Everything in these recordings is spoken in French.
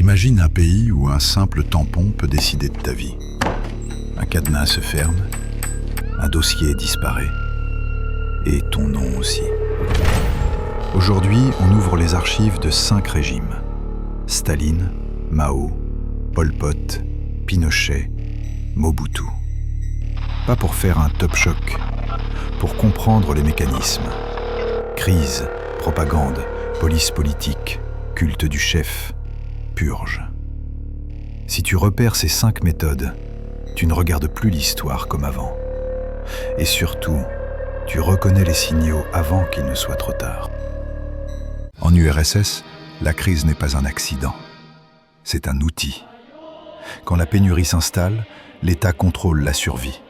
Imagine un pays où un simple tampon peut décider de ta vie. Un cadenas se ferme, un dossier disparaît, et ton nom aussi. Aujourd'hui, on ouvre les archives de 5 régimes. Staline, Mao, Pol Pot, Pinochet, Mobutu. Pas pour faire un top choc, pour comprendre les mécanismes. Crise, propagande, police politique, culte du chef, purge. Si tu repères ces 5 méthodes, tu ne regardes plus l'histoire comme avant. Et surtout, tu reconnais les signaux avant qu'il ne soit trop tard. En URSS, la crise n'est pas un accident. C'est un outil. Quand la pénurie s'installe, l'État contrôle la survie.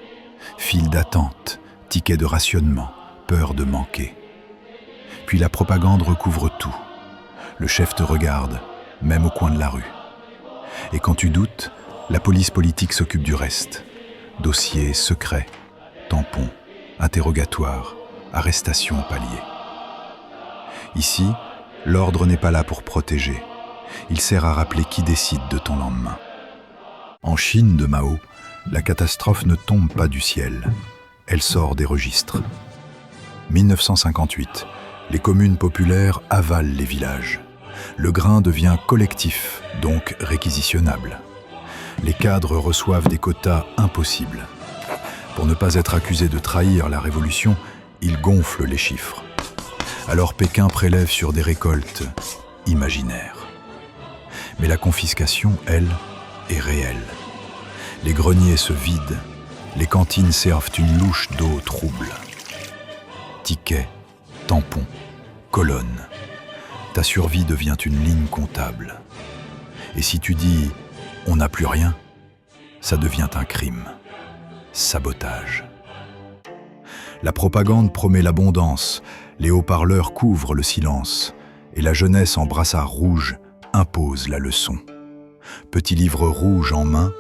File d'attente, tickets de rationnement, peur de manquer. Puis la propagande recouvre tout. Le chef te regarde, même au coin de la rue. Et quand tu doutes, la police politique s'occupe du reste. Dossiers secrets, tampons, interrogatoires, arrestations au palier. Ici, l'ordre n'est pas là pour protéger. Il sert à rappeler qui décide de ton lendemain. En Chine de Mao, la catastrophe ne tombe pas du ciel. Elle sort des registres. 1958, les communes populaires avalent les villages. Le grain devient collectif, donc réquisitionnable. Les cadres reçoivent des quotas impossibles. Pour ne pas être accusés de trahir la révolution, ils gonflent les chiffres. Alors Pékin prélève sur des récoltes imaginaires. Mais la confiscation, elle, est réelle. Les greniers se vident, les cantines servent une louche d'eau trouble. Tickets, tampons, colonnes. Ta survie devient une ligne comptable. Et si tu dis « on n'a plus rien », ça devient un crime. Sabotage. La propagande promet l'abondance, les haut-parleurs couvrent le silence, et la jeunesse en brassard rouge impose la leçon. Petit livre rouge en main,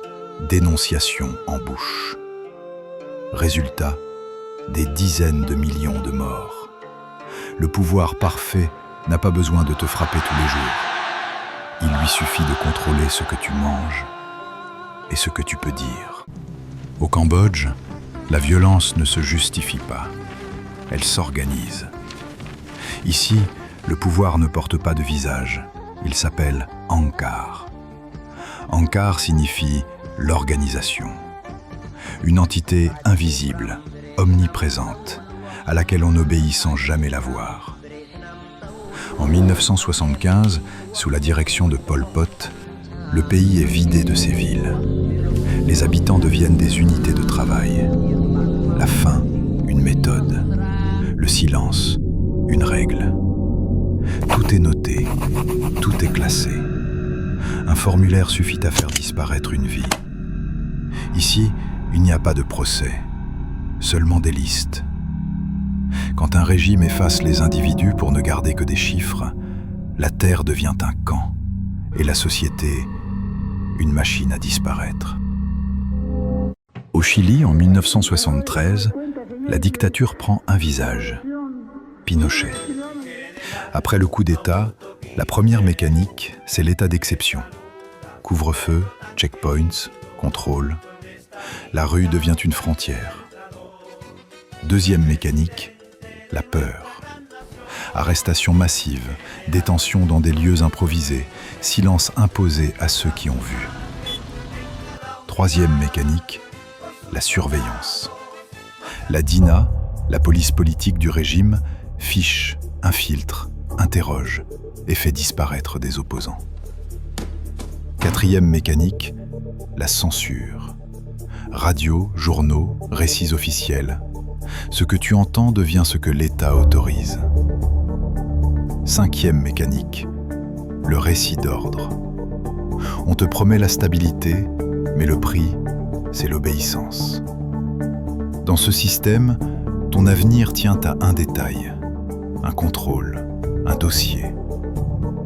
dénonciation en bouche. Résultat, des dizaines de millions de morts. Le pouvoir parfait n'a pas besoin de te frapper tous les jours. Il lui suffit de contrôler ce que tu manges et ce que tu peux dire. Au Cambodge, la violence ne se justifie pas. Elle s'organise. Ici, le pouvoir ne porte pas de visage. Il s'appelle Angkar. Angkar signifie l'organisation. Une entité invisible, omniprésente, à laquelle on obéit sans jamais la voir. En 1975, sous la direction de Pol Pot, le pays est vidé de ses villes. Les habitants deviennent des unités de travail. La faim, une méthode. Le silence, une règle. Tout est noté, tout est classé. Un formulaire suffit à faire disparaître une vie. Ici, il n'y a pas de procès, seulement des listes. Quand un régime efface les individus pour ne garder que des chiffres, la terre devient un camp et la société, une machine à disparaître. Au Chili, en 1973, la dictature prend un visage, Pinochet. Après le coup d'État, la première mécanique, c'est l'état d'exception. Couvre-feu, checkpoints, contrôle. La rue devient une frontière. Deuxième mécanique, la peur. Arrestation massive, détention dans des lieux improvisés, silence imposé à ceux qui ont vu. Troisième mécanique, la surveillance. La DINA, la police politique du régime, fiche, infiltre, interroge et fait disparaître des opposants. Quatrième mécanique, la censure. Radio, journaux, récits officiels. Ce que tu entends devient ce que l'État autorise. Cinquième mécanique, le récit d'ordre. On te promet la stabilité, mais le prix, c'est l'obéissance. Dans ce système, ton avenir tient à un détail, un contrôle, un dossier,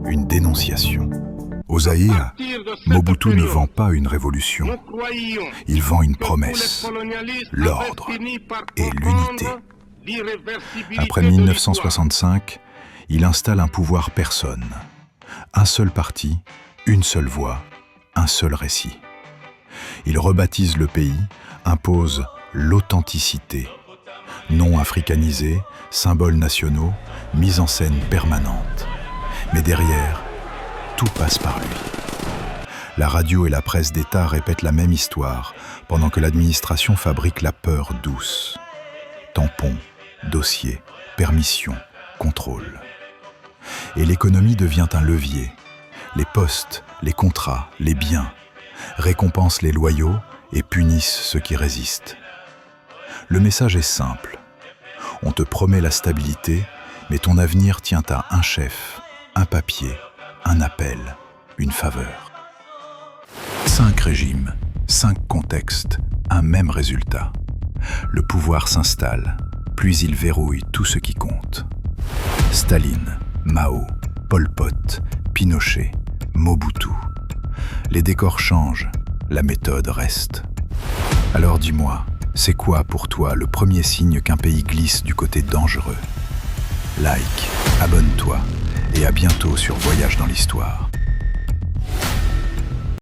une dénonciation. Au Zaïre, Mobutu ne vend pas une révolution, il vend une promesse, l'ordre et l'unité. Après 1965, il installe un pouvoir personne, un seul parti, Une seule voix, un seul récit. Ils rebaptisent le pays, imposent l'authenticité. Noms africanisés, symboles nationaux, mise en scène permanente. Mais derrière, tout passe par lui. La radio et la presse d'État répètent la même histoire, pendant que l'administration fabrique la peur douce. Tampons, dossiers, permissions, contrôle. Et l'économie devient un levier. Les postes, les contrats, les biens récompensent les loyaux et punissent ceux qui résistent. Le message est simple. On te promet la stabilité, mais ton avenir tient à un chef, un papier, un appel, une faveur. 5 régimes, 5 contextes, un même résultat. Le pouvoir s'installe, puis il verrouille tout ce qui compte. Staline, Mao, Pol Pot, Pinochet, Mobutu. Les décors changent, la méthode reste. Alors dis-moi, c'est quoi pour toi le premier signe qu'un pays glisse du côté dangereux? Like, abonne-toi et à bientôt sur Voyage dans l'Histoire.